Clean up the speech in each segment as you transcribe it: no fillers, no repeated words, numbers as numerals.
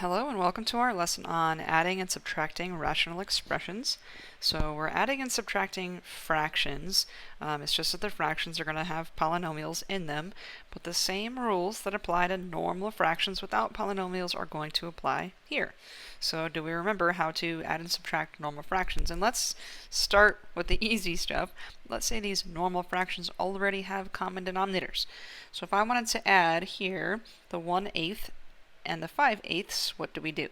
Hello and welcome to our lesson on adding and subtracting rational expressions. So we're adding and subtracting fractions. It's just that the fractions are going to have polynomials in them, but the same rules that apply to normal fractions without polynomials are going to apply here. So do we remember how to add and subtract normal fractions? And let's start with the easy stuff. Let's say these normal fractions already have common denominators. So if I wanted to add here the 1/8 and the 5/8, what do we do?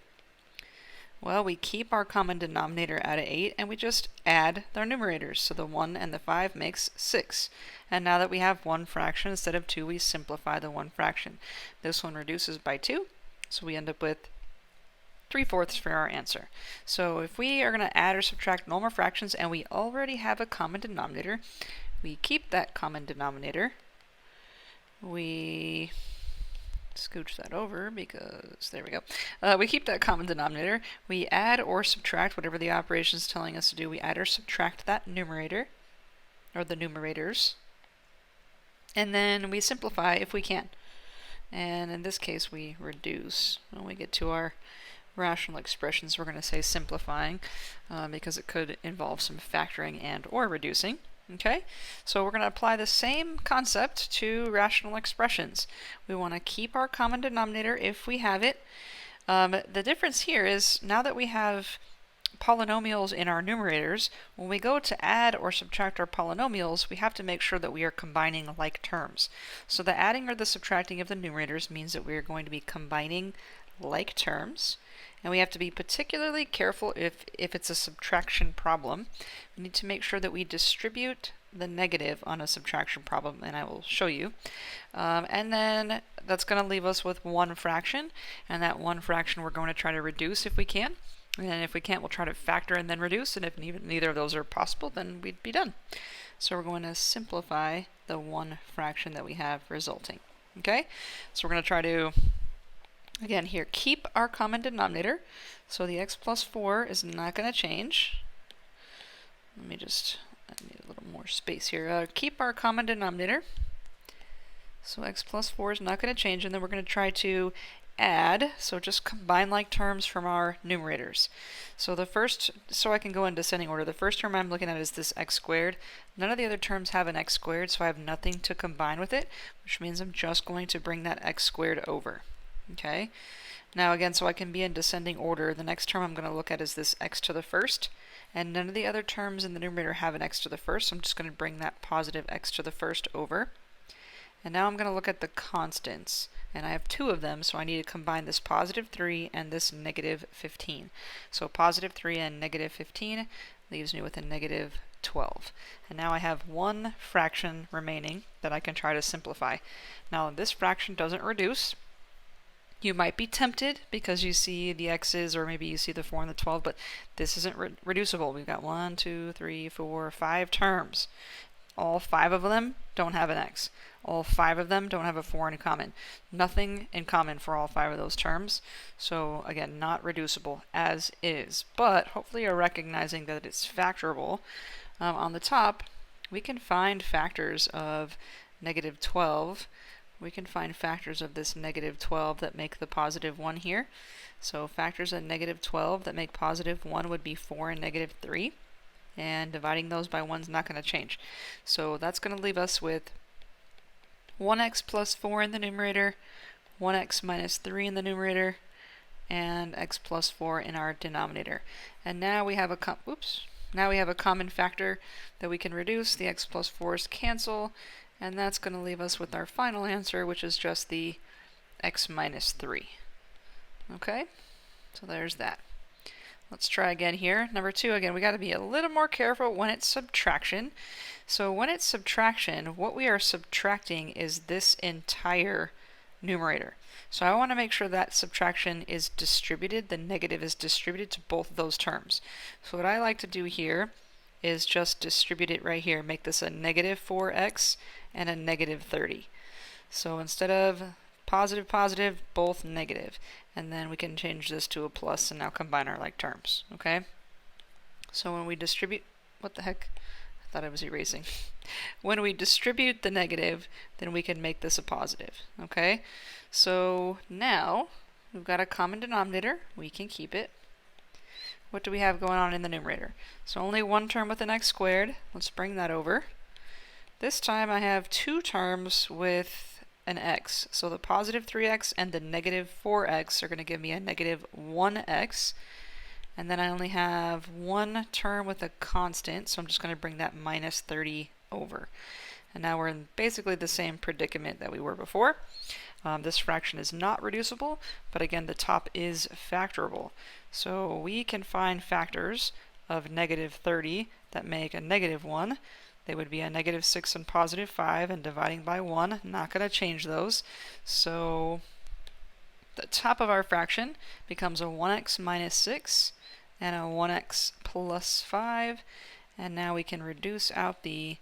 Well, we keep our common denominator at 8 and we just add their numerators. So the 1 and the 5 makes 6. And now that we have one fraction instead of 2, we simplify the one fraction. This one reduces by 2, so we end up with 3/4 for our answer. So if we are going to add or subtract normal fractions and we already have a common denominator, we keep that common denominator. We scooch that over because there we go. We keep that common denominator. We add or subtract whatever the operation is telling us to do. We add or subtract that numerator or the numerators, and then we simplify if we can. And in this case, we reduce. When we get to our rational expressions, we're going to say simplifying because it could involve some factoring and or reducing. Okay, so we're going to apply the same concept to rational expressions. We want to keep our common denominator if we have it. The difference here is now that we have polynomials in our numerators, when we go to add or subtract our polynomials, we have to make sure that we are combining like terms. So the adding or the subtracting of the numerators means that we are going to be combining like terms. And we have to be particularly careful if it's a subtraction problem. We need to make sure that we distribute the negative on a subtraction problem, and I will show you. And then that's going to leave us with one fraction, and that one fraction we're going to try to reduce if we can. And if we can't, we'll try to factor and then reduce, and if neither of those are possible, then we'd be done. So we're going to simplify the one fraction that we have resulting. Okay? So we're going to try to, again here, keep our common denominator. So the x plus 4 is not going to change. I need a little more space here. Keep our common denominator. So x plus 4 is not going to change, and then we're going to try to add, so just combine like terms from our numerators. So the first, so I can go in descending order, the first term I'm looking at is this x squared. None of the other terms have an x squared, so I have nothing to combine with it, which means I'm just going to bring that x squared over. Okay? Now again, so I can be in descending order, the next term I'm going to look at is this x to the first, and none of the other terms in the numerator have an x to the first, so I'm just going to bring that positive x to the first over. And now I'm going to look at the constants, and I have two of them, so I need to combine this positive 3 and this negative 15. So positive 3 and negative 15 leaves me with a negative 12. And now I have one fraction remaining that I can try to simplify. Now this fraction doesn't reduce. You might be tempted because you see the x's, or maybe you see the 4 and the 12, but this isn't reducible. We've got 1, 2, 3, 4, 5 terms. All 5 of them don't have an x. All 5 of them don't have a 4 in common. Nothing in common for all 5 of those terms. So again, not reducible as is. But hopefully you're recognizing that it's factorable. On the top, we can find factors of negative 12. We can find factors of this negative 12 that make the positive 1 here. So factors of negative 12 that make positive 1 would be 4 and negative 3. And dividing those by 1 is not going to change. So that's going to leave us with 1x plus 4 in the numerator, 1x minus 3 in the numerator, and x plus 4 in our denominator. And now we have a common factor that we can reduce. The x plus 4's cancel, and that's going to leave us with our final answer, which is just the x minus 3. Okay, so there's that. Let's try again here. Number 2, again, we got to be a little more careful when it's subtraction. So when it's subtraction, what we are subtracting is this entire numerator. So I want to make sure that subtraction is distributed, the negative is distributed to both of those terms. So what I like to do here is just distribute it right here, make this a negative 4x and a negative 30. So instead of positive, positive, both negative. And then we can change this to a plus and now combine our like terms. Okay? So when we distribute, what the heck? I thought I was erasing. When we distribute the negative, then we can make this a positive. Okay? So now we've got a common denominator. We can keep it. What do we have going on in the numerator? So only one term with an x squared. Let's bring that over. This time I have two terms with an x. So the positive 3x and the negative 4x are going to give me a negative 1x. And then I only have one term with a constant, so I'm just going to bring that minus 30 over. And now we're in basically the same predicament that we were before. This fraction is not reducible, but again, the top is factorable. So we can find factors of negative 30 that make a negative 1. They would be a negative 6 and positive 5, and dividing by 1, not going to change those. So the top of our fraction becomes a 1x minus 6 and a 1x plus 5. And now we can reduce out the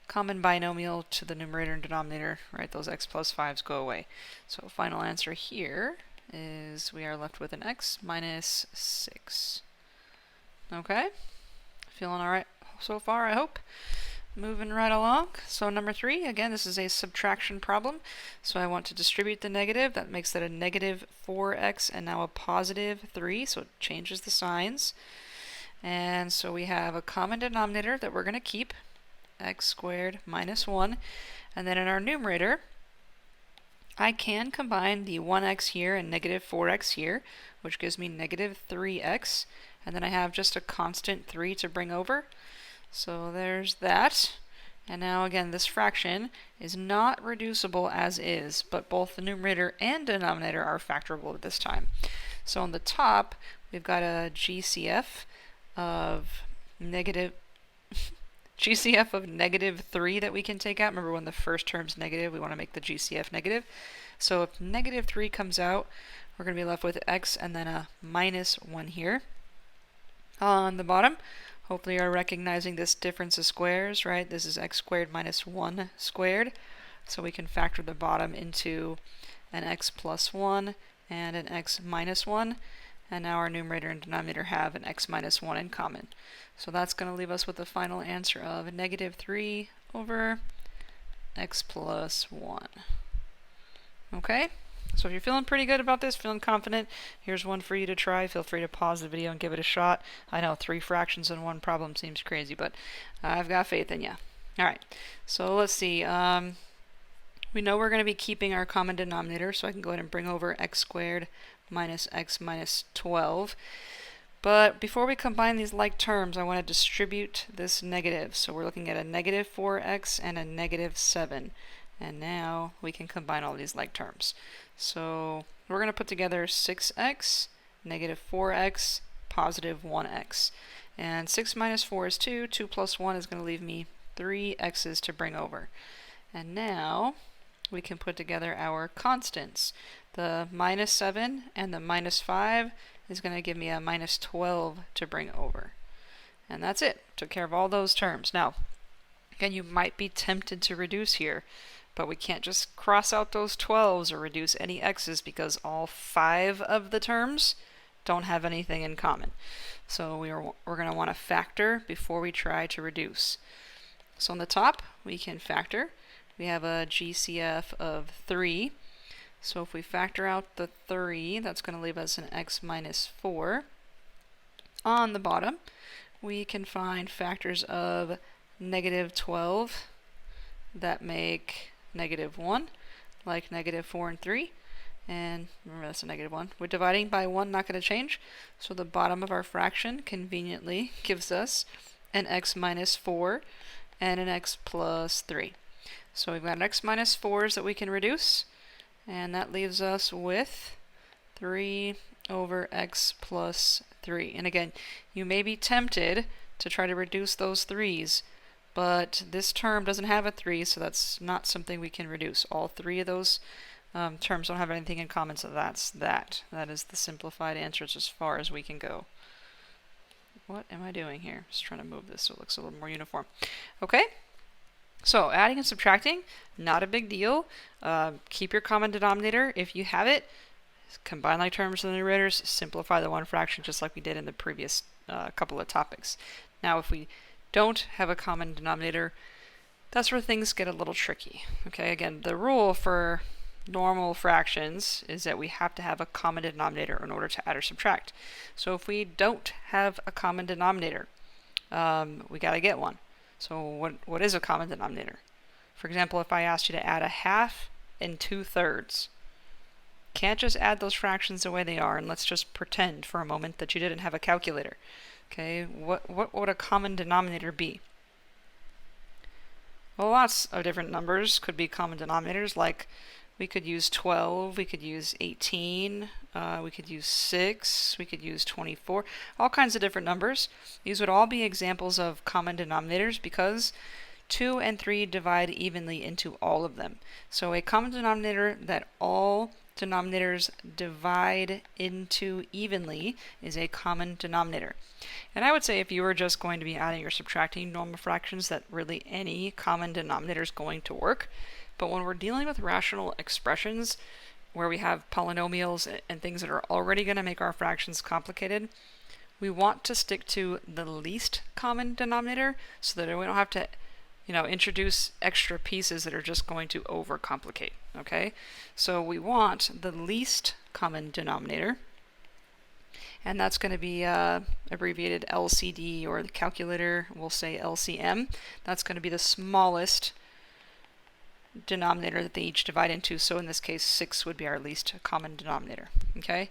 common binomial to the numerator and denominator, right? Those x plus 5s go away. So final answer here is we are left with an x minus 6. Okay? Feeling all right so far, I hope? Moving right along. So number 3, again, this is a subtraction problem. So I want to distribute the negative. That makes that a negative 4x and now a positive 3, so it changes the signs. And so we have a common denominator that we're going to keep, x squared minus 1. And then in our numerator, I can combine the 1x here and negative 4x here, which gives me negative 3x. And then I have just a constant 3 to bring over. So there's that. And now again, this fraction is not reducible as is, but both the numerator and denominator are factorable at this time. So on the top, we've got a GCF of negative GCF of negative 3 that we can take out. Remember, when the first term's negative, we want to make the GCF negative. So if negative 3 comes out, we're going to be left with x and then a minus 1 here. On the bottom, hopefully you're recognizing this difference of squares, right? This is x squared minus 1 squared. So we can factor the bottom into an x plus 1 and an x minus 1. And now our numerator and denominator have an x minus 1 in common. So that's going to leave us with the final answer of negative 3 over x plus 1. Okay? So if you're feeling pretty good about this, feeling confident, here's one for you to try. Feel free to pause the video and give it a shot. I know 3 fractions in one problem seems crazy, but I've got faith in you. All right, so let's see. We know we're going to be keeping our common denominator, so I can go ahead and bring over x squared minus x minus 12. But before we combine these like terms, I want to distribute this negative. So we're looking at a negative 4x and a negative 7. And now we can combine all these like terms. So we're going to put together 6x, negative 4x, positive 1x. And 6 minus 4 is 2. 2 plus 1 is going to leave me 3 x's to bring over. And now we can put together our constants. The minus 7 and the minus 5 is going to give me a minus 12 to bring over. And that's it. Took care of all those terms. Now, again, you might be tempted to reduce here, but we can't just cross out those 12s or reduce any x's because all 5 of the terms don't have anything in common. So we're going to want to factor before we try to reduce. So on the top, we can factor. We have a GCF of 3. So if we factor out the 3, that's going to leave us an x minus 4. On the bottom, we can find factors of negative 12 that make negative 1, like negative 4 and 3. And remember, that's a negative 1. We're dividing by 1, not going to change. So the bottom of our fraction conveniently gives us an x minus 4 and an x plus 3. So we've got x minus 4s that we can reduce. And that leaves us with 3 over x plus 3. And again, you may be tempted to try to reduce those 3's, but this term doesn't have a 3, so that's not something we can reduce. All 3 of those terms don't have anything in common, so that's that. That is the simplified answer. It's as far as we can go. What am I doing here? Just trying to move this so it looks a little more uniform. Okay. So adding and subtracting, not a big deal. Keep your common denominator if you have it. Combine like terms and the numerators. Simplify the one fraction just like we did in the previous couple of topics. Now if we don't have a common denominator, that's where things get a little tricky. Okay, again, the rule for normal fractions is that we have to have a common denominator in order to add or subtract. So if we don't have a common denominator, we got to get one. So what is a common denominator? For example, if I asked you to add a half and 2/3, can't just add those fractions the way they are, and let's just pretend for a moment that you didn't have a calculator. Okay, what would a common denominator be? Well, lots of different numbers could be common denominators, like we could use 12, we could use 18, we could use 6, we could use 24, all kinds of different numbers. These would all be examples of common denominators because 2 and 3 divide evenly into all of them. So a common denominator that all denominators divide into evenly is a common denominator. And I would say if you were just going to be adding or subtracting normal fractions, that really any common denominator is going to work. But when we're dealing with rational expressions where we have polynomials and things that are already going to make our fractions complicated, we want to stick to the least common denominator so that we don't have to introduce extra pieces that are just going to overcomplicate, okay? So we want the least common denominator, and that's going to be abbreviated LCD, or the calculator will say LCM. That's going to be the smallest denominator that they each divide into, so in this case 6 would be our least common denominator, okay?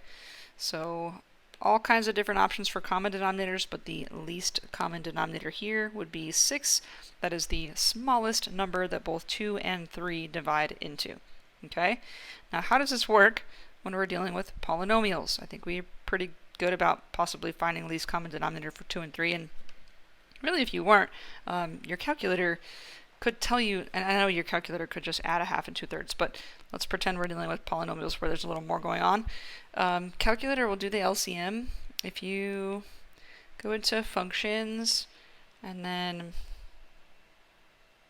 So all kinds of different options for common denominators, but the least common denominator here would be 6. That is the smallest number that both 2 and 3 divide into. Okay? Now, how does this work when we're dealing with polynomials? I think we're pretty good about possibly finding least common denominator for 2 and 3, and really if you weren't, your calculator could tell you, and I know your calculator could just add a half and 2/3, but let's pretend we're dealing with polynomials where there's a little more going on. Calculator will do the LCM. If you go into functions and then,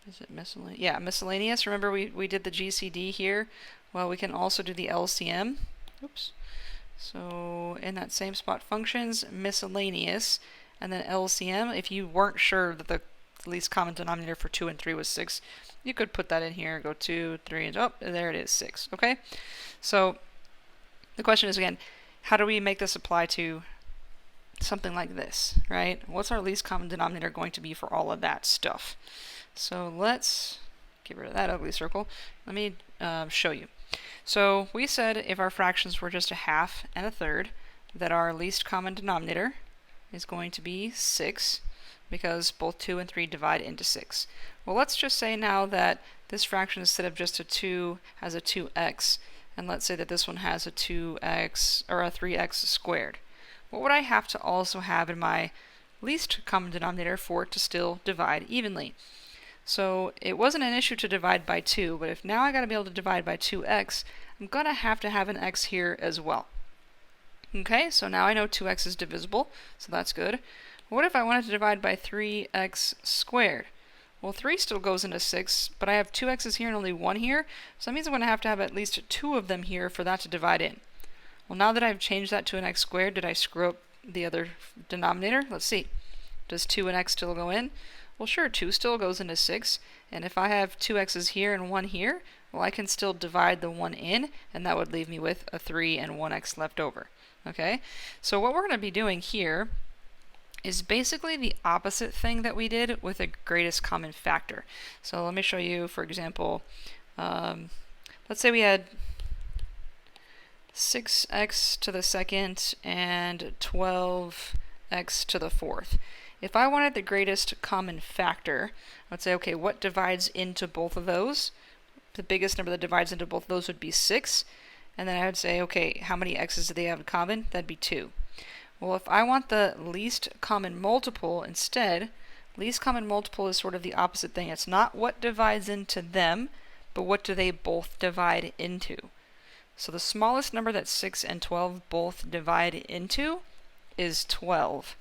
is it miscellaneous? Yeah, miscellaneous. Remember we did the GCD here. Well, we can also do the LCM. Oops. So in that same spot, functions, miscellaneous, and then LCM. If you weren't sure that the least common denominator for 2 and 3 was 6, you could put that in here, go 2, 3, and there it is, 6. Okay? So the question is, again, how do we make this apply to something like this, right? What's our least common denominator going to be for all of that stuff? So let's get rid of that ugly circle. Let me show you. So we said if our fractions were just a half and a third, that our least common denominator is going to be 6, because both 2 and 3 divide into 6. Well, let's just say now that this fraction, instead of just a 2, has a 2x, and let's say that this one has a 2x or a 3x squared. What would I have to also have in my least common denominator for it to still divide evenly? So it wasn't an issue to divide by 2, but if now I got to be able to divide by 2x, I'm going to have an x here as well. Okay, so now I know 2x is divisible, so that's good. What if I wanted to divide by 3x squared? Well, 3 still goes into 6, but I have 2x's here and only 1 here, so that means I'm going to have at least 2 of them here for that to divide in. Well, now that I've changed that to an x squared, did I screw up the other denominator? Let's see. Does 2 and x still go in? Well, sure, 2 still goes into 6, and if I have 2x's here and 1 here, well, I can still divide the 1 in, and that would leave me with a 3 and 1x left over. Okay? So what we're going to be doing here is basically the opposite thing that we did with the greatest common factor. So let me show you, for example, let's say we had 6x to the second and 12x to the fourth. If I wanted the greatest common factor, I would say, okay, what divides into both of those? The biggest number that divides into both of those would be 6. And then I would say, okay, how many x's do they have in common? That'd be 2. Well, if I want the least common multiple instead, least common multiple is sort of the opposite thing. It's not what divides into them, but what do they both divide into. So the smallest number that 6 and 12 both divide into is 12,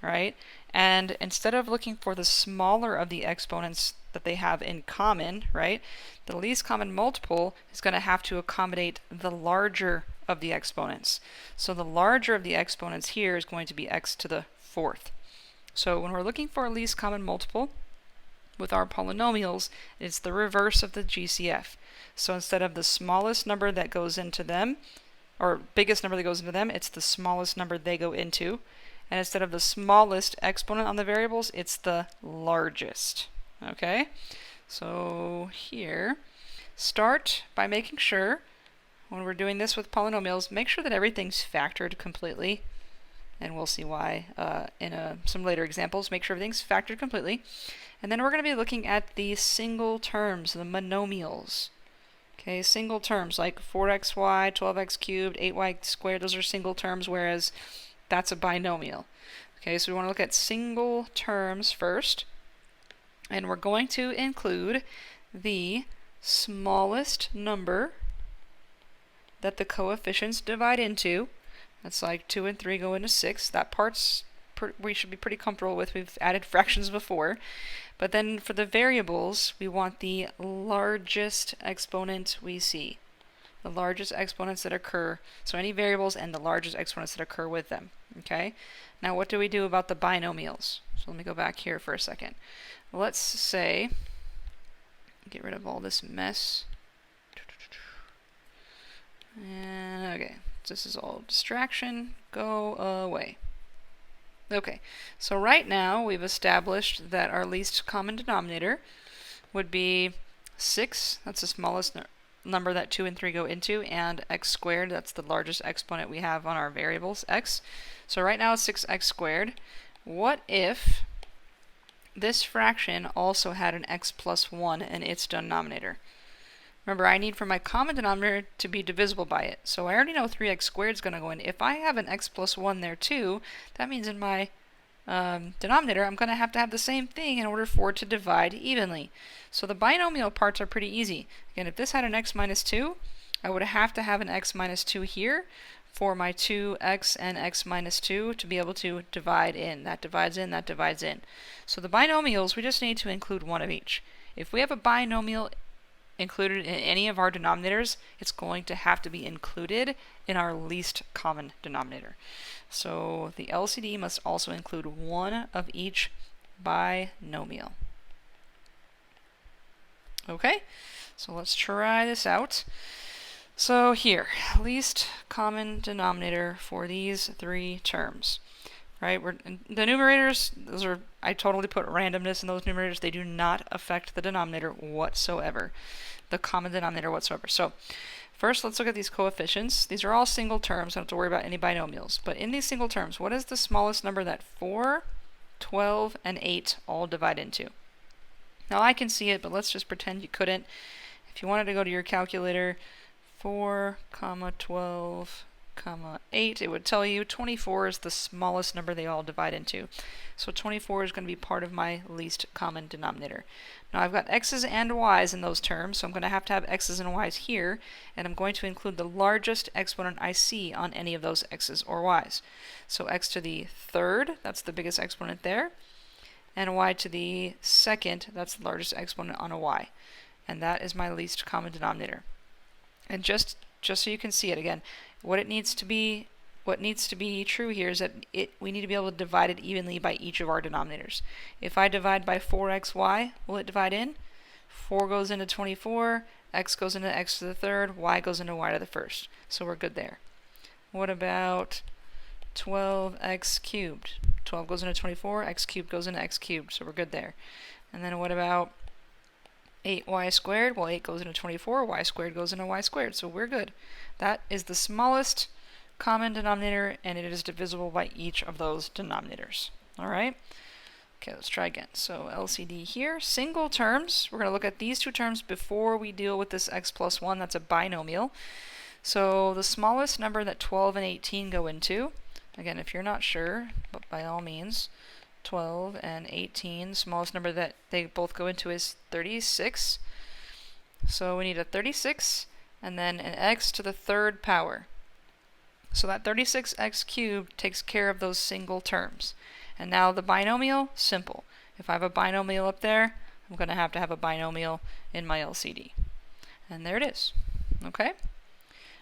right? And instead of looking for the smaller of the exponents that they have in common, right, the least common multiple is going to have to accommodate the larger of the exponents. So the larger of the exponents here is going to be x to the fourth. So when we're looking for a least common multiple, with our polynomials, it's the reverse of the GCF. So instead of the smallest number that goes into them, or biggest number that goes into them, it's the smallest number they go into. And instead of the smallest exponent on the variables, it's the largest. Okay? So here, start by making sure, when we're doing this with polynomials, make sure that everything's factored completely. And we'll see why in some later examples. Make sure everything's factored completely. And then we're going to be looking at the single terms, the monomials. Okay, single terms like 4xy, 12x cubed, 8y squared, those are single terms, whereas that's a binomial. Okay, so we want to look at single terms first. And we're going to include the smallest number that the coefficients divide into. That's like 2 and 3 go into 6. That part's we should be pretty comfortable with. We've added fractions before. But then for the variables, we want the largest exponent we see. The largest exponents that occur. So any variables and the largest exponents that occur with them. Okay? Now what do we do about the binomials? So let me go back here for a second. Let's say, get rid of all this mess. And okay, this is all distraction. Go away. Okay, so right now we've established that our least common denominator would be 6. That's the smallest number that 2 and 3 go into, and x squared, that's the largest exponent we have on our variables, x. So right now it's 6x squared. What if this fraction also had an x plus 1 in its denominator? Remember, I need for my common denominator to be divisible by it. So I already know 3x squared is going to go in. If I have an x plus 1 there too, that means in my denominator I'm going to have the same thing in order for it to divide evenly. So the binomial parts are pretty easy. Again, if this had an x minus 2, I would have to have an x minus 2 here for my 2x and x minus 2 to be able to divide in. That divides in, that divides in. So the binomials, we just need to include one of each. If we have a binomial included in any of our denominators, it's going to have to be included in our least common denominator. So the LCD must also include one of each binomial. Okay, so let's try this out. So here, least common denominator for these 3 terms. Right, the numerators, those are, I totally put randomness in those numerators. They do not affect the denominator whatsoever, the common denominator whatsoever. So first, let's look at these coefficients. These are all single terms. I don't have to worry about any binomials. But in these single terms, what is the smallest number that 4, 12, and 8 all divide into? Now I can see it, but let's just pretend you couldn't. If you wanted to go to your calculator, 4, 12, 8, it would tell you 24 is the smallest number they all divide into. So 24 is going to be part of my least common denominator. Now I've got x's and y's in those terms, so I'm going to have x's and y's here, and I'm going to include the largest exponent I see on any of those x's or y's. So x to the third, that's the biggest exponent there, and y to the second, that's the largest exponent on a y. And that is my least common denominator. And just so you can see it again, what needs to be true here is that we need to be able to divide it evenly by each of our denominators. If I divide by 4xy, will it divide in? 4 goes into 24, x goes into x to the third, y goes into y to the first. So we're good there. What about 12x cubed? 12 goes into 24, x cubed goes into x cubed, so we're good there. And then what about 8y squared? Well, 8 goes into 24, y squared goes into y squared, so we're good. That is the smallest common denominator, and it is divisible by each of those denominators. Alright? Okay, let's try again. So LCD here, single terms. We're going to look at these 2 terms before we deal with this x plus 1. That's a binomial. So the smallest number that 12 and 18 go into, again, if you're not sure, but by all means, 12 and 18, smallest number that they both go into is 36. So we need a 36 and then an x to the third power. So that 36x cubed takes care of those single terms. And now the binomial, simple. If I have a binomial up there, I'm going to have a binomial in my LCD. And there it is. Okay?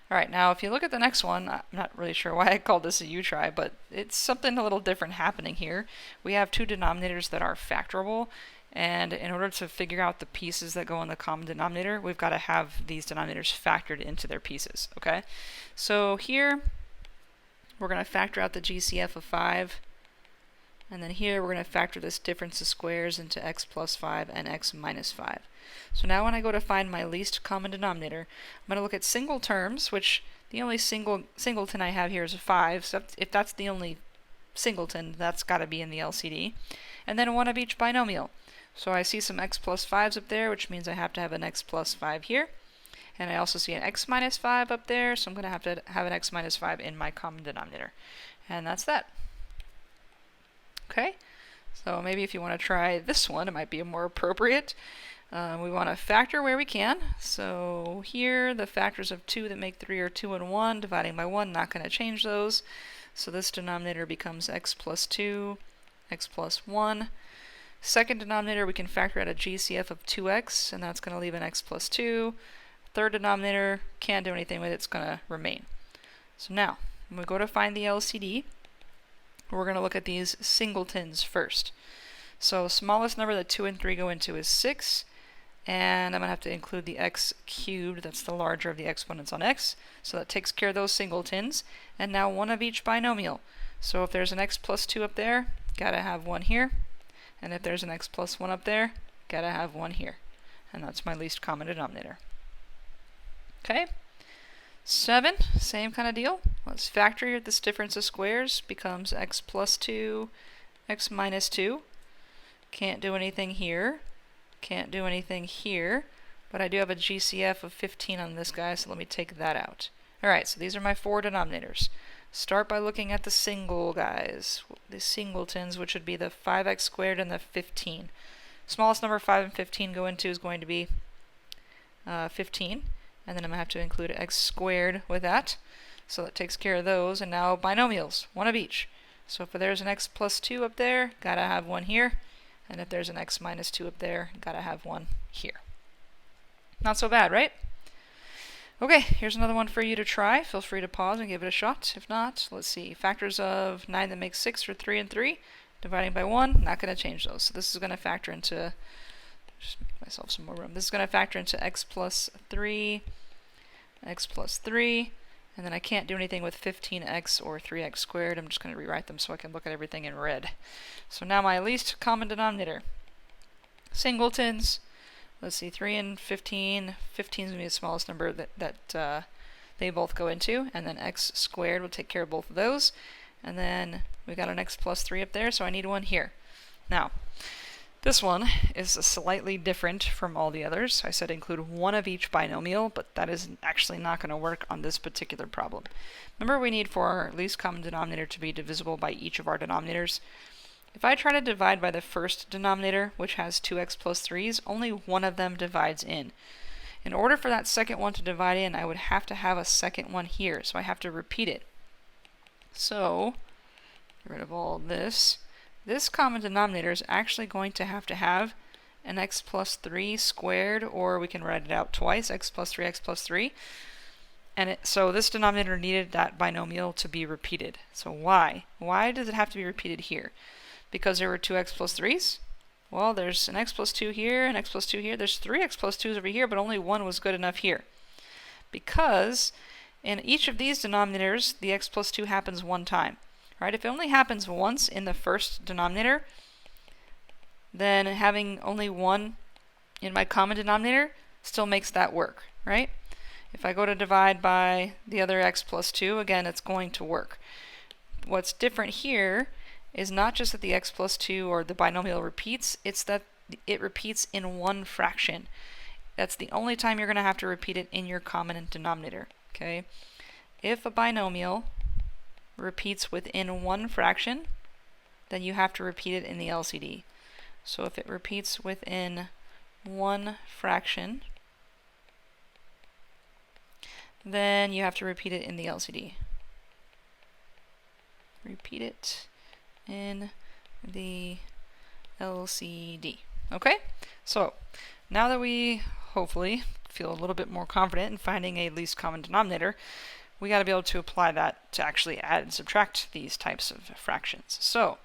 Alright, now if you look at the next one, I'm not really sure why I called this a U-try, but it's something a little different happening here. We have 2 denominators that are factorable, And in order to figure out the pieces that go in the common denominator, we've got to have these denominators factored into their pieces, okay? So here, we're going to factor out the GCF of 5. And then here, we're going to factor this difference of squares into x plus 5 and x minus 5. So now when I go to find my least common denominator, I'm going to look at single terms, which the only singleton I have here is a 5. So if that's the only singleton, that's got to be in the LCD. And then one of each binomial. So I see some x plus 5s up there, which means I have to have an x plus 5 here. And I also see an x minus 5 up there, so I'm going to have an x minus 5 in my common denominator. And that's that. Okay, so maybe if you want to try this one, it might be more appropriate. We want to factor where we can. So here, the factors of 2 that make 3 are 2 and 1. Dividing by 1, not going to change those. So this denominator becomes x plus 2, x plus 1. Second denominator, we can factor out a GCF of 2x, and that's going to leave an x plus 2. Third denominator, can't do anything with it, it's going to remain. So now, when we go to find the LCD, we're going to look at these singletons first. So smallest number that 2 and 3 go into is 6, and I'm going to have to include the x cubed, that's the larger of the exponents on x, so that takes care of those singletons. And now one of each binomial. So if there's an x plus 2 up there, gotta have one here. And if there's an x plus 1 up there, gotta have one here. And that's my least common denominator. Okay, 7, same kind of deal. Let's factor this difference of squares, becomes x plus 2, x minus 2. Can't do anything here, can't do anything here, but I do have a GCF of 15 on this guy, so let me take that out. Alright, so these are my 4 denominators. Start by looking at the single guys, the singletons, which would be the 5x squared and the 15. Smallest number 5 and 15 go into is going to be 15. And then I'm going to have to include x squared with that. So that takes care of those. And now binomials, one of each. So if there's an x plus 2 up there, gotta have one here. And if there's an x minus 2 up there, gotta have one here. Not so bad, right? Okay, here's another one for you to try. Feel free to pause and give it a shot. If not, let's see. Factors of 9 that make 6 are 3 and 3. Dividing by 1, not going to change those. So this is going to factor into, just make myself some more room. This is going to factor into x plus 3, x plus 3. And then I can't do anything with 15x or 3x squared. I'm just going to rewrite them so I can look at everything in red. So now my least common denominator. Singletons. Let's see, 3 and 15. 15 is going to be the smallest number that they both go into. And then x squared will take care of both of those. And then we got an x plus 3 up there, so I need one here. Now, this one is slightly different from all the others. I said include one of each binomial, but that is actually not going to work on this particular problem. Remember, we need for our least common denominator to be divisible by each of our denominators. If I try to divide by the first denominator, which has 2x plus 3's, only one of them divides in. In order for that second one to divide in, I would have to have a second one here, so I have to repeat it. So, get rid of all this. This common denominator is actually going to have an x plus 3 squared, or we can write it out twice, x plus 3, x plus 3. And so this denominator needed that binomial to be repeated. So why? Why does it have to be repeated here? Because there were 2x plus 3's? Well, there's an x plus 2 here, an x plus 2 here. There's 3 x plus 2's over here, but only one was good enough here. Because in each of these denominators, the x plus 2 happens one time. Right? If it only happens once in the first denominator, then having only one in my common denominator still makes that work, right? If I go to divide by the other x plus 2, again, it's going to work. What's different here is not just that the x plus 2 or the binomial repeats, it's that it repeats in one fraction. That's the only time you're going to have to repeat it in your common denominator, okay? If a binomial repeats within one fraction, then you have to repeat it in the LCD. So if it repeats within one fraction, then you have to repeat it in the LCD. Repeat it in the LCD. Okay? So, now that we hopefully feel a little bit more confident in finding a least common denominator, we got to be able to apply that to actually add and subtract these types of fractions. So,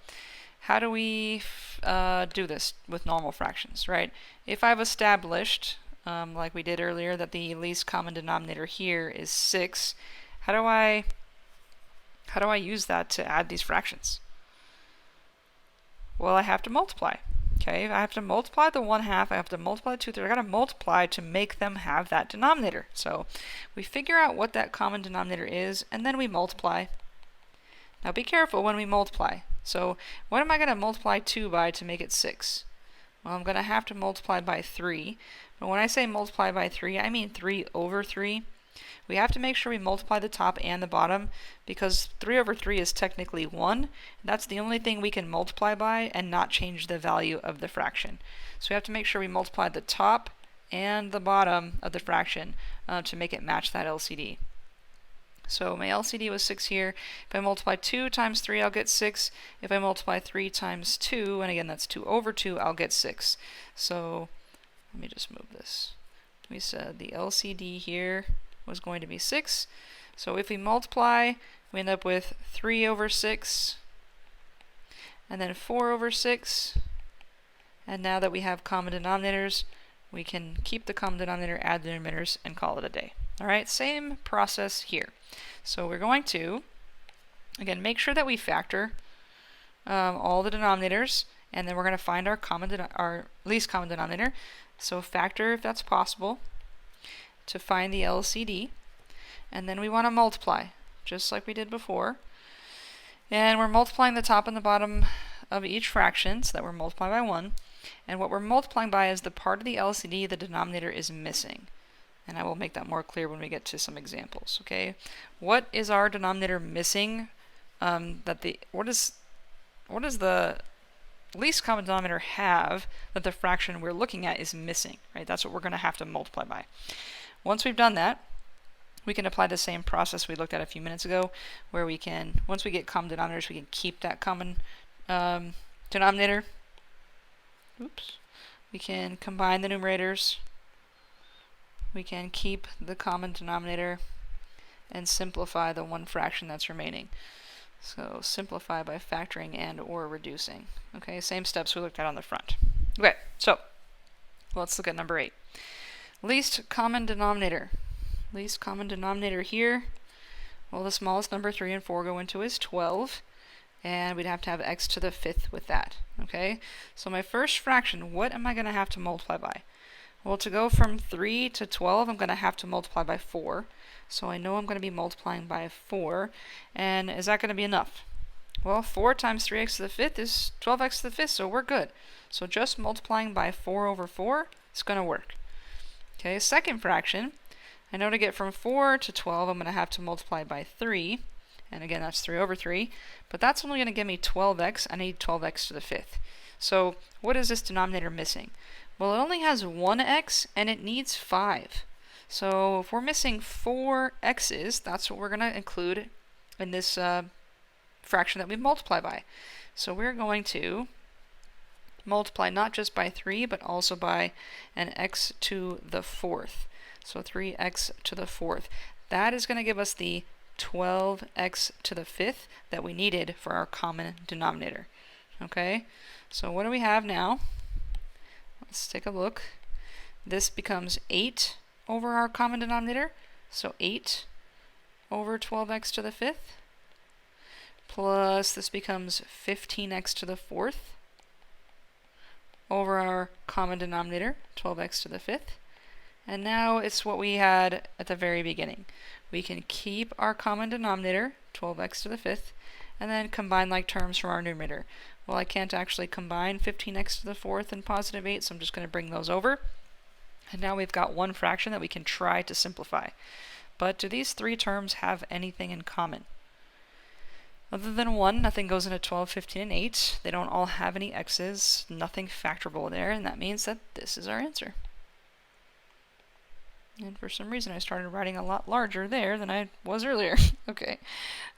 how do we do this with normal fractions, right? If I've established, like we did earlier, that the least common denominator here is 6, how do I use that to add these fractions? Well, I have to multiply. Okay, I have to multiply the 1/2, I have to multiply the 2/3, I gotta multiply to make them have that denominator. So we figure out what that common denominator is, and then we multiply. Now be careful when we multiply. So what am I gonna multiply 2 by to make it 6? Well, I'm gonna have to multiply by 3. But when I say multiply by 3, I mean 3 over 3. We have to make sure we multiply the top and the bottom, because 3 over 3 is technically 1. That's the only thing we can multiply by and not change the value of the fraction. So we have to make sure we multiply the top and the bottom of the fraction to make it match that LCD. So my LCD was 6 here. If I multiply 2 times 3, I'll get 6. If I multiply 3 times 2, and again that's 2 over 2, I'll get 6. So let me just move this. We said the LCD here was going to be 6. So if we multiply, we end up with 3 over 6, and then 4 over 6. And now that we have common denominators, we can keep the common denominator, add the numerators, and call it a day. All right, same process here. So we're going to, again, make sure that we factor all the denominators, and then we're going to find our least common denominator. So factor if that's possible to find the LCD, and then we want to multiply, just like we did before. And we're multiplying the top and the bottom of each fraction, so that we're multiplying by 1. And what we're multiplying by is the part of the LCD the denominator is missing. And I will make that more clear when we get to some examples, okay? What is our denominator missing? What does the least common denominator have that the fraction we're looking at is missing, right? That's what we're going to have to multiply by. Once we've done that, we can apply the same process we looked at a few minutes ago, where we can, once we get common denominators, we can keep that common denominator. Oops. We can combine the numerators. We can keep the common denominator and simplify the one fraction that's remaining. So simplify by factoring and or reducing. Okay, same steps we looked at on the front. Okay, so let's look at number 8. Least common denominator. Least common denominator here, well, the smallest number 3 and 4 go into is 12, and we'd have to have x to the 5th with that. Okay, so my first fraction, what am I going to have to multiply by? Well, to go from 3 to 12, I'm going to have to multiply by 4. So I know I'm going to be multiplying by 4. And is that going to be enough? Well, 4 times 3x to the 5th is 12x to the 5th, so we're good. So just multiplying by 4 over 4 is going to work. Okay, second fraction, I know to get from 4 to 12, I'm going to have to multiply by 3. And again, that's 3 over 3. But that's only going to give me 12x. I need 12x to the 5th. So what is this denominator missing? Well, it only has 1x, and it needs 5. So if we're missing 4 x's, that's what we're going to include in this fraction that we multiply by. So we're going to multiply not just by 3, but also by an x to the 4th. So 3x to the 4th. That is going to give us the 12x to the 5th that we needed for our common denominator. Okay, so what do we have now? Let's take a look. This becomes 8 over our common denominator. So 8 over 12x to the 5th. Plus this becomes 15x to the 4th over our common denominator, 12x to the 5th. And now it's what we had at the very beginning. We can keep our common denominator, 12x to the 5th, and then combine like terms from our numerator. Well, I can't actually combine 15x to the 4th and positive 8, so I'm just going to bring those over. And now we've got one fraction that we can try to simplify. But do these three terms have anything in common? Other than 1, nothing goes into 12, 15, and 8. They don't all have any x's, nothing factorable there, and that means that this is our answer. And for some reason I started writing a lot larger there than I was earlier. Okay.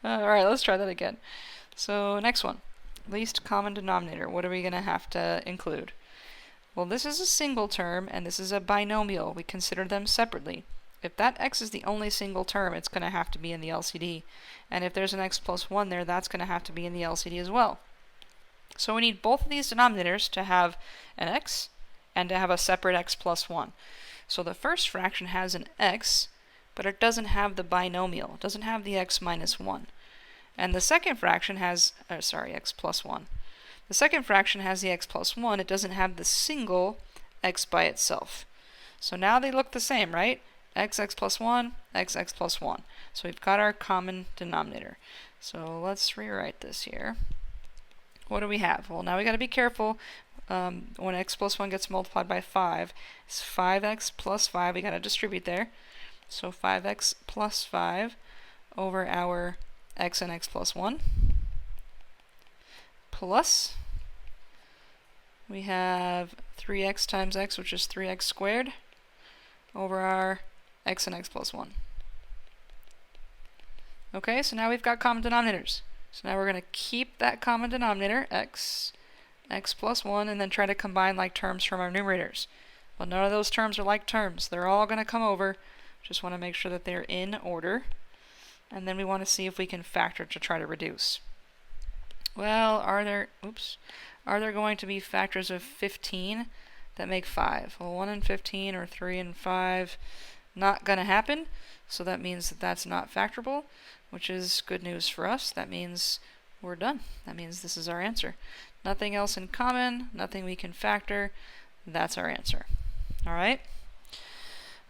Alright, let's try that again. So next one. Least common denominator. What are we going to have to include? Well, this is a single term, and this is a binomial. We consider them separately. If that x is the only single term, it's going to have to be in the LCD. And if there's an x plus 1 there, that's going to have to be in the LCD as well. So we need both of these denominators to have an x and to have a separate x plus 1. So the first fraction has an x, but it doesn't have the binomial. It doesn't have the x minus 1. And the second fraction has, x plus 1. The second fraction has the x plus 1. It doesn't have the single x by itself. So now they look the same, right? X plus 1, x plus 1. So we've got our common denominator. So let's rewrite this here. What do we have? Well, now we got to be careful. When x plus 1 gets multiplied by 5, it's 5x plus 5. We got to distribute there. So 5x plus 5 over our x and x plus 1. Plus, we have 3x times x, which is 3x squared, over our x and x plus 1. Okay, so now we've got common denominators. So now we're going to keep that common denominator, x plus 1, and then try to combine like terms from our numerators. But none of those terms are like terms. They're all going to come over. Just want to make sure that they're in order. And then we want to see if we can factor to try to reduce. Well, are there going to be factors of 15 that make 5? Well, 1 and 15 or 3 and 5, not going to happen. So that means that that's not factorable, which is good news for us. That means we're done. That means this is our answer. Nothing else in common, nothing we can factor. That's our answer. All right?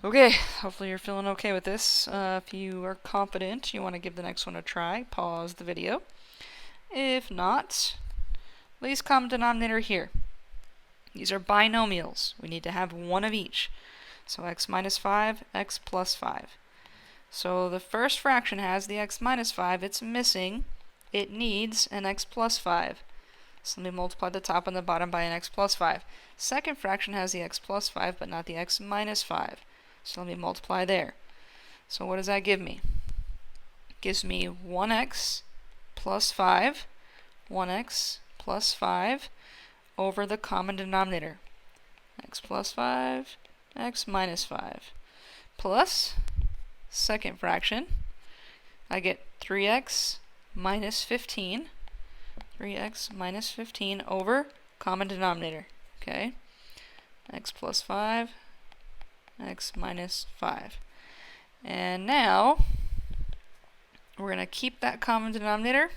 Okay, hopefully you're feeling okay with this. If you are confident, you want to give the next one a try, pause the video. If not, least common denominator here. These are binomials. We need to have one of each. So x minus 5, x plus 5. So the first fraction has the x minus 5. It's missing. It needs an x plus 5. So let me multiply the top and the bottom by an x plus 5. Second fraction has the x plus 5, but not the x minus 5. So let me multiply there. So what does that give me? It gives me 1x plus 5, 1x plus 5 over the common denominator. X plus 5, x minus 5. Plus, second fraction, I get 3x minus 15. 3x minus 15 over common denominator. Okay? X plus 5, x minus 5. And now, we're going to keep that common denominator.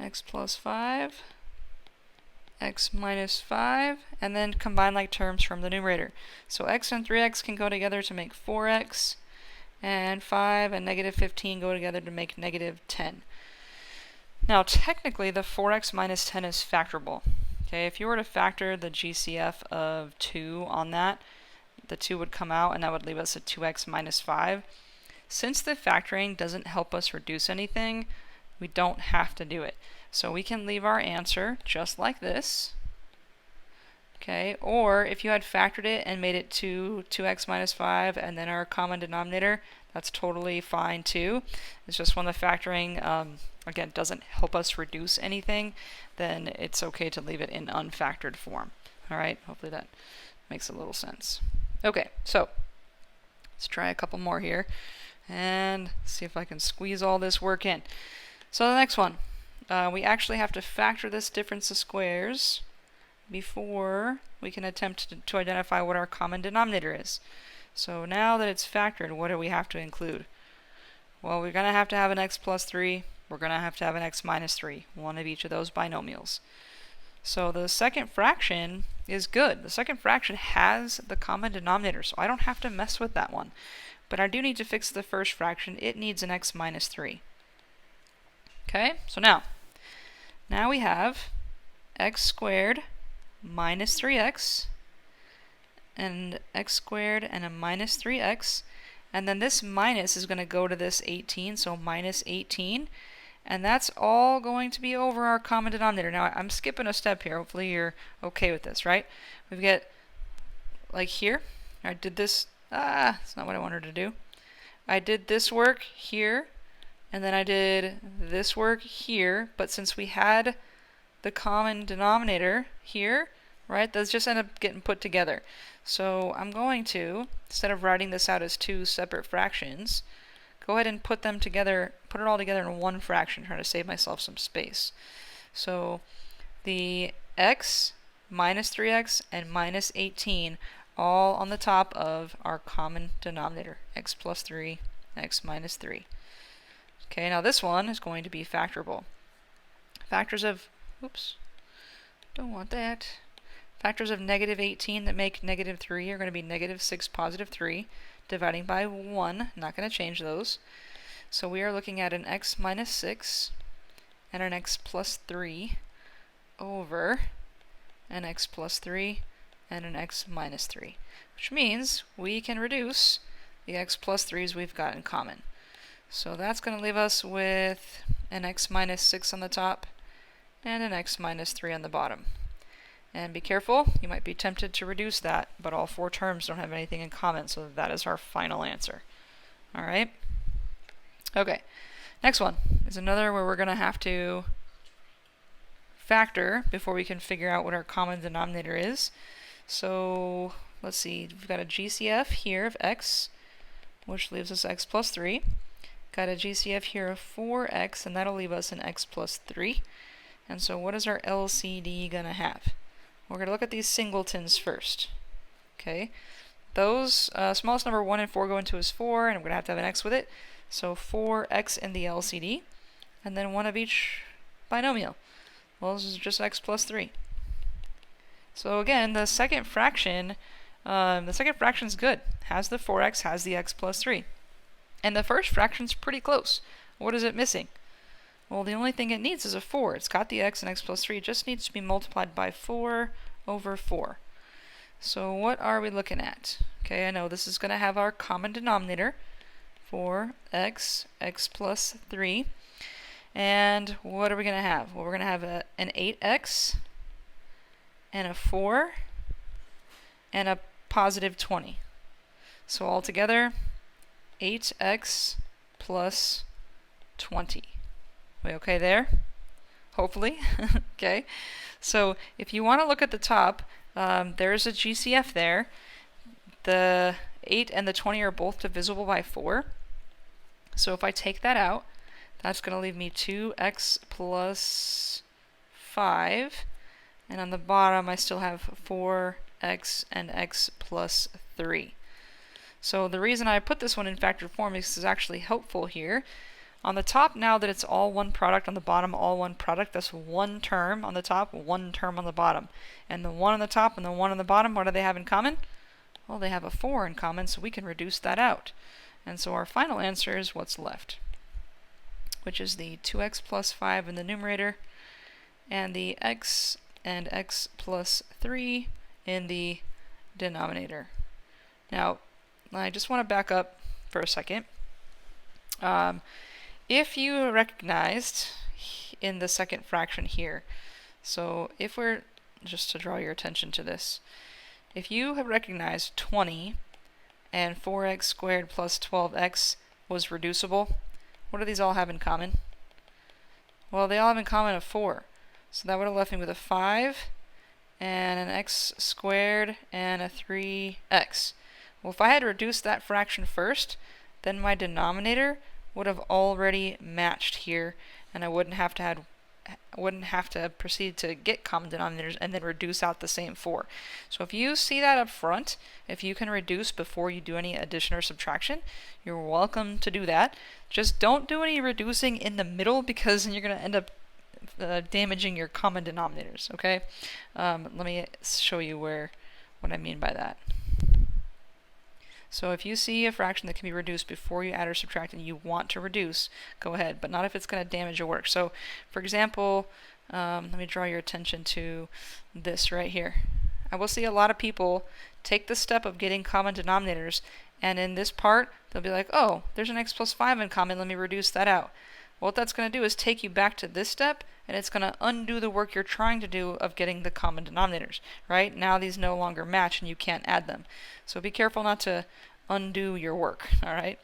X plus 5, x minus 5, and then combine like terms from the numerator. So x and 3x can go together to make 4x, and 5 and negative 15 go together to make negative 10. Now technically the 4x minus 10 is factorable. Okay, if you were to factor the GCF of 2 on that, the 2 would come out and that would leave us at 2x minus 5. Since the factoring doesn't help us reduce anything, we don't have to do it. So we can leave our answer just like this. Okay, or if you had factored it and made it to 2x minus 5 and then our common denominator, that's totally fine too. It's just when the factoring, again, doesn't help us reduce anything, then it's okay to leave it in unfactored form. All right, hopefully that makes a little sense. Okay, so let's try a couple more here and see if I can squeeze all this work in. So the next one, we actually have to factor this difference of squares before we can attempt to identify what our common denominator is. So now that it's factored, what do we have to include? Well, we're going to have an x plus 3. We're going to have an x minus 3, one of each of those binomials. So the second fraction is good. The second fraction has the common denominator, so I don't have to mess with that one. But I do need to fix the first fraction. It needs an x minus 3. Okay, so now we have x squared minus 3x and x squared and a minus 3x, and then this minus is going to go to this 18, so minus 18, and that's all going to be over our common denominator. Now I'm skipping a step here. Hopefully you're okay with this, right? We've got like here, I did this, that's not what I wanted to do. I did this work here, and then I did this work here, but since we had the common denominator here, right, those just end up getting put together. So I'm going to, instead of writing this out as two separate fractions, go ahead and put them together, put it all together in one fraction, trying to save myself some space. So the x, minus 3x, and minus 18 all on the top of our common denominator, x plus 3, x minus 3. Okay, now this one is going to be factorable. Factors of, oops, don't want that. Factors of negative 18 that make negative 3 are going to be negative 6, positive 3, dividing by 1. Not going to change those. So we are looking at an x minus 6 and an x plus 3 over an x plus 3 and an x minus 3, which means we can reduce the x plus 3's we've got in common. So that's going to leave us with an x minus 6 on the top and an x minus 3 on the bottom. And be careful, you might be tempted to reduce that, but all four terms don't have anything in common, so that is our final answer. All right? Okay, next one is another where we're going to have to factor before we can figure out what our common denominator is. So let's see, we've got a GCF here of x, which leaves us x plus 3. Got a GCF here of 4x, and that'll leave us an x plus 3. And so what is our LCD going to have? We're going to look at these singletons first. Okay, those smallest number 1 and 4 go into is 4, and I'm going to have an x with it. So 4x in the LCD, and then one of each binomial. Well, this is just x plus 3. So again, the second fraction is good. Has the 4x, has the x plus 3. And the first fraction's pretty close. What is it missing? Well, the only thing it needs is a 4. It's got the x and x plus 3. It just needs to be multiplied by 4 over 4. So what are we looking at? Okay, I know this is going to have our common denominator, 4x, x plus 3. And what are we going to have? Well, we're going to have an 8x and a 4 and a positive 20. So altogether, 8x plus 20. We okay there? Hopefully. Okay. So if you want to look at the top, there's a GCF there. The 8 and the 20 are both divisible by 4. So if I take that out, that's going to leave me 2x plus 5. And on the bottom, I still have 4x and x plus 3. So the reason I put this one in factored form is it's actually helpful here. On the top, now that it's all one product, on the bottom, all one product, that's one term on the top, one term on the bottom. And the one on the top and the one on the bottom, what do they have in common? Well, they have a 4 in common, so we can reduce that out. And so our final answer is what's left, which is the 2x plus 5 in the numerator and the x and x plus 3 in the denominator. Now, I just want to back up for a second. If you recognized in the second fraction here, so if we're, just to draw your attention to this, if you have recognized 20 and 4x squared plus 12x was reducible, what do these all have in common? Well, they all have in common a 4. So that would have left me with a 5 and an x squared and a 3x. Well, if I had reduced that fraction first, then my denominator would have already matched here, and I wouldn't have to proceed to get common denominators and then reduce out the same 4. So if you see that up front, if you can reduce before you do any addition or subtraction, you're welcome to do that. Just don't do any reducing in the middle, because then you're going to end up damaging your common denominators. Okay, let me show you what I mean by that. So if you see a fraction that can be reduced before you add or subtract and you want to reduce, go ahead, but not if it's going to damage your work. So for example, let me draw your attention to this right here. I will see a lot of people take the step of getting common denominators, and in this part, they'll be like, oh, there's an x plus 5 in common, let me reduce that out. Well, what that's going to do is take you back to this step, and it's going to undo the work you're trying to do of getting the common denominators, right? Now these no longer match and you can't add them. So be careful not to undo your work, all right?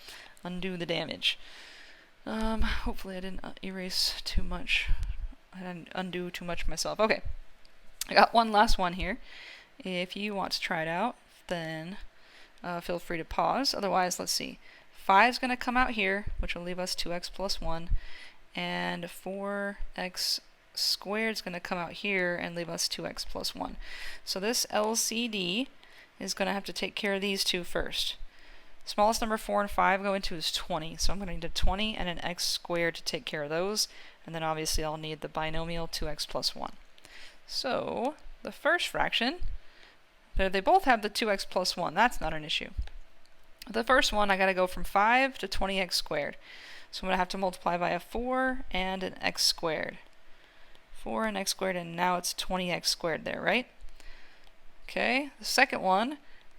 Undo the damage. Hopefully I didn't erase too much. I didn't undo too much myself. Okay, I got one last one here. If you want to try it out, then feel free to pause. Otherwise, let's see. 5 is going to come out here, which will leave us 2x plus 1, and 4x squared is going to come out here and leave us 2x plus 1. So this LCD is going to have to take care of these two first. Smallest number 4 and 5 go into is 20, so I'm going to need a 20 and an x squared to take care of those, and then obviously I'll need the binomial 2x plus 1. So the first fraction, they both have the 2x plus 1, that's not an issue. The first one, I got to go from 5 to 20x squared. So I'm going to have to multiply by a 4 and an x squared. 4 and x squared, and now it's 20x squared there, right? Okay, the second one,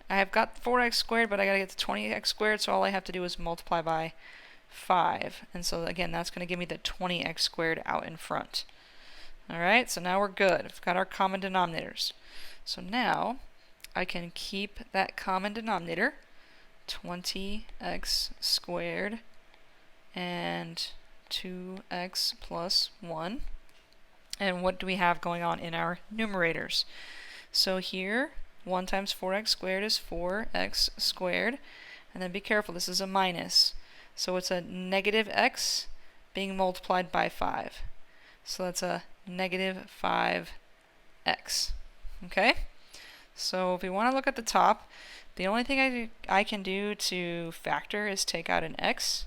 I have got 4x squared, but I got to get to 20x squared, so all I have to do is multiply by 5. And so again, that's going to give me the 20x squared out in front. Alright, so now we're good. We've got our common denominators. So now I can keep that common denominator, 20x squared and 2x plus 1. And what do we have going on in our numerators? So here, 1 times 4x squared is 4x squared. And then be careful, this is a minus. So it's a negative x being multiplied by 5. So that's a negative 5x. Okay? So if we want to look at the top, the only thing I can do to factor is take out an x.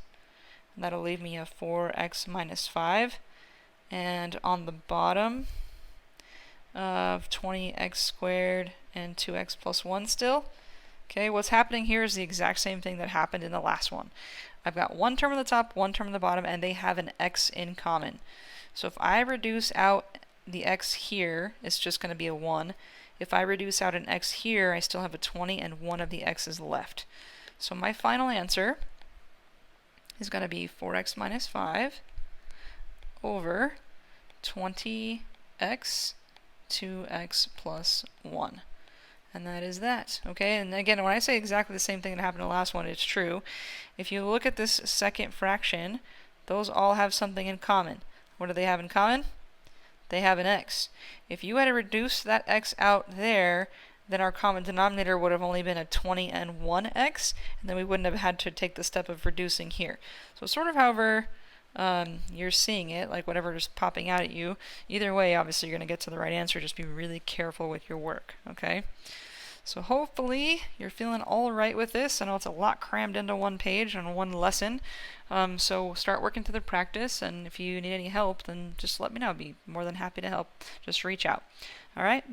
And that'll leave me a 4x minus 5. And on the bottom of 20x squared and 2x plus 1 still. Okay, what's happening here is the exact same thing that happened in the last one. I've got one term on the top, one term on the bottom, and they have an x in common. So if I reduce out the x here, it's just going to be a 1. If I reduce out an x here, I still have a 20 and one of the x's left. So my final answer is going to be 4x minus 5 over 20x 2x plus 1. And that is that. Okay, and again, when I say exactly the same thing that happened in the last one, it's true. If you look at this second fraction, those all have something in common. What do they have in common? They have an x. If you had to reduce that x out there, then our common denominator would have only been a 20 and 1x, and then we wouldn't have had to take the step of reducing here. So sort of however you're seeing it, like whatever is popping out at you, either way, obviously you're going to get to the right answer. Just be really careful with your work, okay? So hopefully you're feeling all right with this. I know it's a lot crammed into one page and one lesson. So start working through the practice, and if you need any help, then just let me know. I'd be more than happy to help. Just reach out. All right?